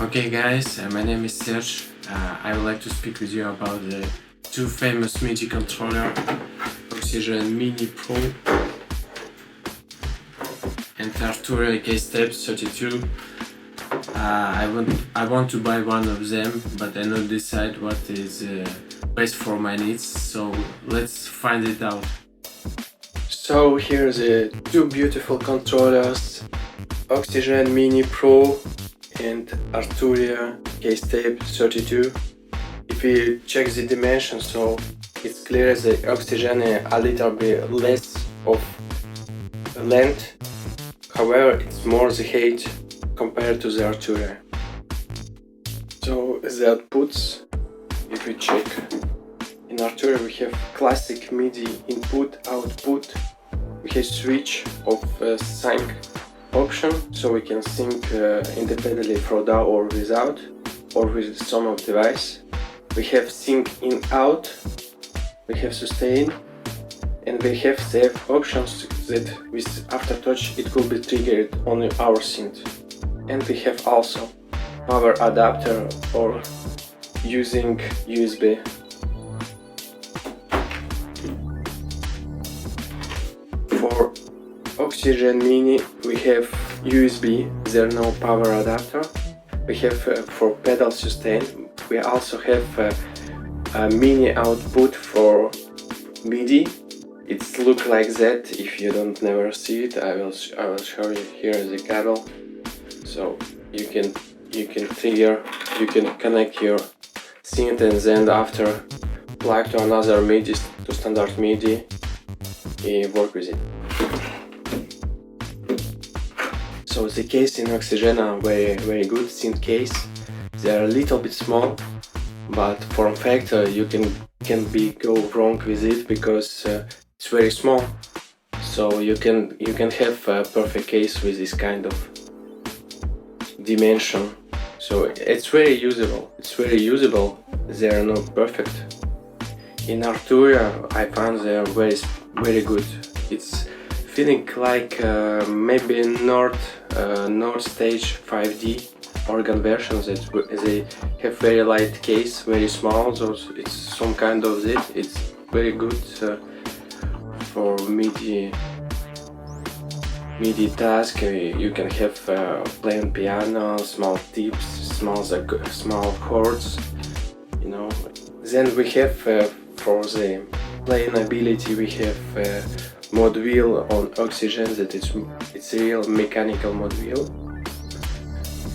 Okay guys, my name is Serge. I would like to speak with you about the two famous MIDI controller, Oxygen Mini Pro and Arturia Keystep 32. I want to buy one of them, but I not decide what is best for my needs, so let's find it out. So here are the two beautiful controllers, Oxygen Mini Pro and Arturia Keystep 32. If we check the dimensions, so it's clear the Oxygen a little bit less of length, however it's more the height compared to the Arturia. So the outputs, if we check, in Arturia we have classic MIDI input, output, we have switch of sync option, so we can sync independently from DAW or without, or with some of device. We have sync in out, we have sustain, and we have save options that with aftertouch it will be triggered on our synth. And we have also power adapter or using USB. For Oxygen Mini we have USB, there no power adapter. We have for pedal sustain, we also have a mini output for MIDI. It's look like that. If you don't never see it, I will show you here the cable. So you can trigger, you can connect your synth and then after plug to another MIDI, to standard MIDI, and work with it. So the case in Oxygen are very good synth case. They are a little bit small, but form factor you can go wrong with it because it's very small. So you can have a perfect case with this kind of dimension. So it's very usable. They are not perfect. In Arturia I found they are very good. It's feeling like maybe North Stage 5D organ versions. They have very light case, very small. So it's some kind of it. It's very good for MIDI task. You can have playing piano, small tips, small chords. You know. Then we have for the playing ability we have mod wheel on Oxygen that it's a real mechanical mod wheel.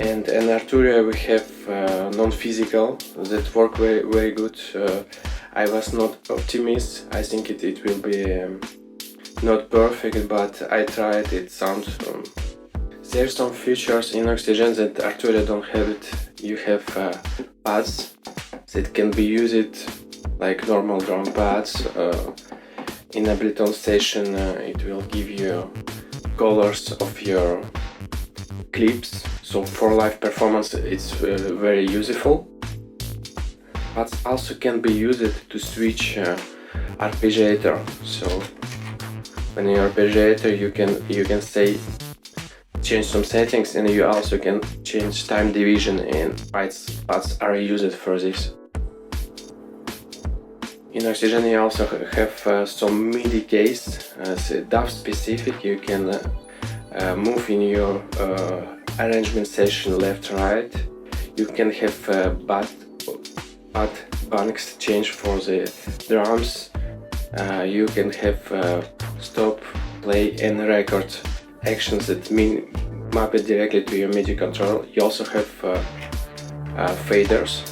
And in Arturia we have non-physical that work very good. I was not optimist. I think it will be not perfect, but I tried. It sounds. There's some features in Oxygen that Arturia don't have it. You have pads that can be used like normal drum pads. In Ableton Station it will give you colors of your clips, so for live performance it's very useful. But also can be used to switch arpeggiator. So when you arpeggiator you can say change some settings, and you also can change time division, and pads are used for this. In Oxygen you also have some MIDI case, DAW specific. You can move in your arrangement session left right. You can have pad banks change for the drums. You can have stop, play and record actions that map it directly to your MIDI control. You also have faders.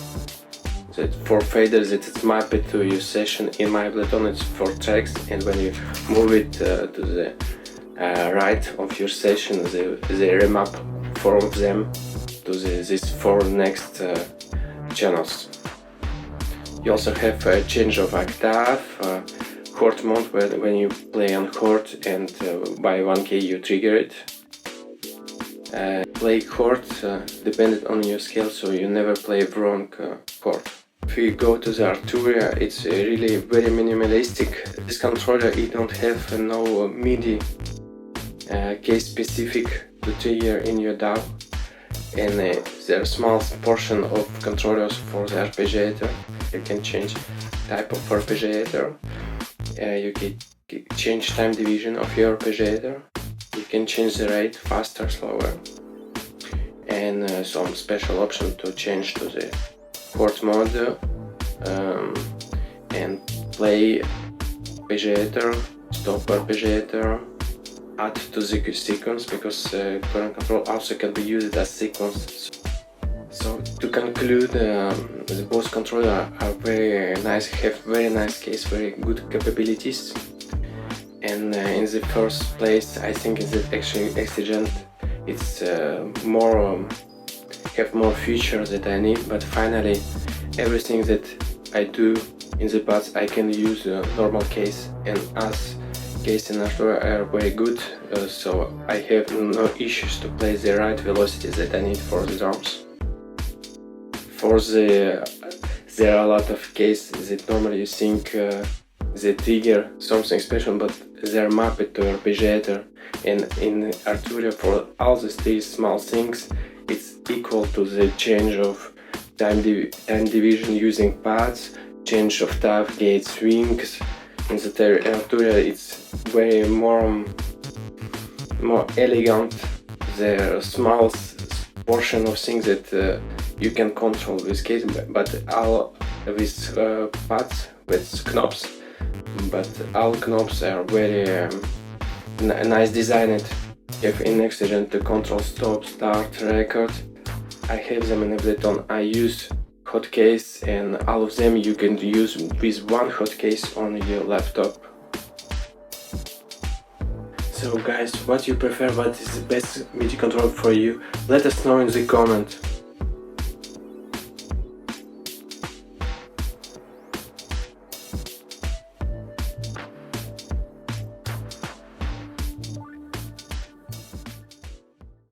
For faders it's mapped to your session. In my Ableton it's 4 tracks, and when you move it to the right of your session they remap 4 of them to these 4 next channels. You also have a change of octave, chord mode when you play on chord, and by 1K you trigger it. Play chord dependent on your scale, so you never play wrong chord. If you go to the Arturia, it's really very minimalistic. This controller, it don't have no MIDI case specific to trigger in your DAW. and there are small portion of controllers for the arpeggiator. You can change type of arpeggiator. You can change time division of your arpeggiator. You can change the rate, faster, slower, and some special option to change to the chord mode and play arpeggiator, stop arpeggiator, add to the sequence, because current control also can be used as sequence. So to conclude, the both controllers are very nice, have very nice case, very good capabilities. And in the first place, I think that actually Exigent it's have more features that I need, but finally everything that I do in the past I can use a normal case, and as case and Arturia are very good, so I have no issues to play the right velocities that I need for the drums. For there are a lot of cases that normally you think they trigger something special, but they're mapped to arpeggiator, and in Arturia for all these three small things it's equal to the change of time division using pads, change of tap, gate swings. In the Arturia it's very more elegant, the small portion of things that you can control with case, but all with pads, with knobs, but all knobs are very nice designed. If in Exigent to control stop, start, record, I have them in Ableton. I use hotkeys, and all of them you can use with one hotkeys on your laptop. So guys, what you prefer, what is the best MIDI controller for you? Let us know in the comment.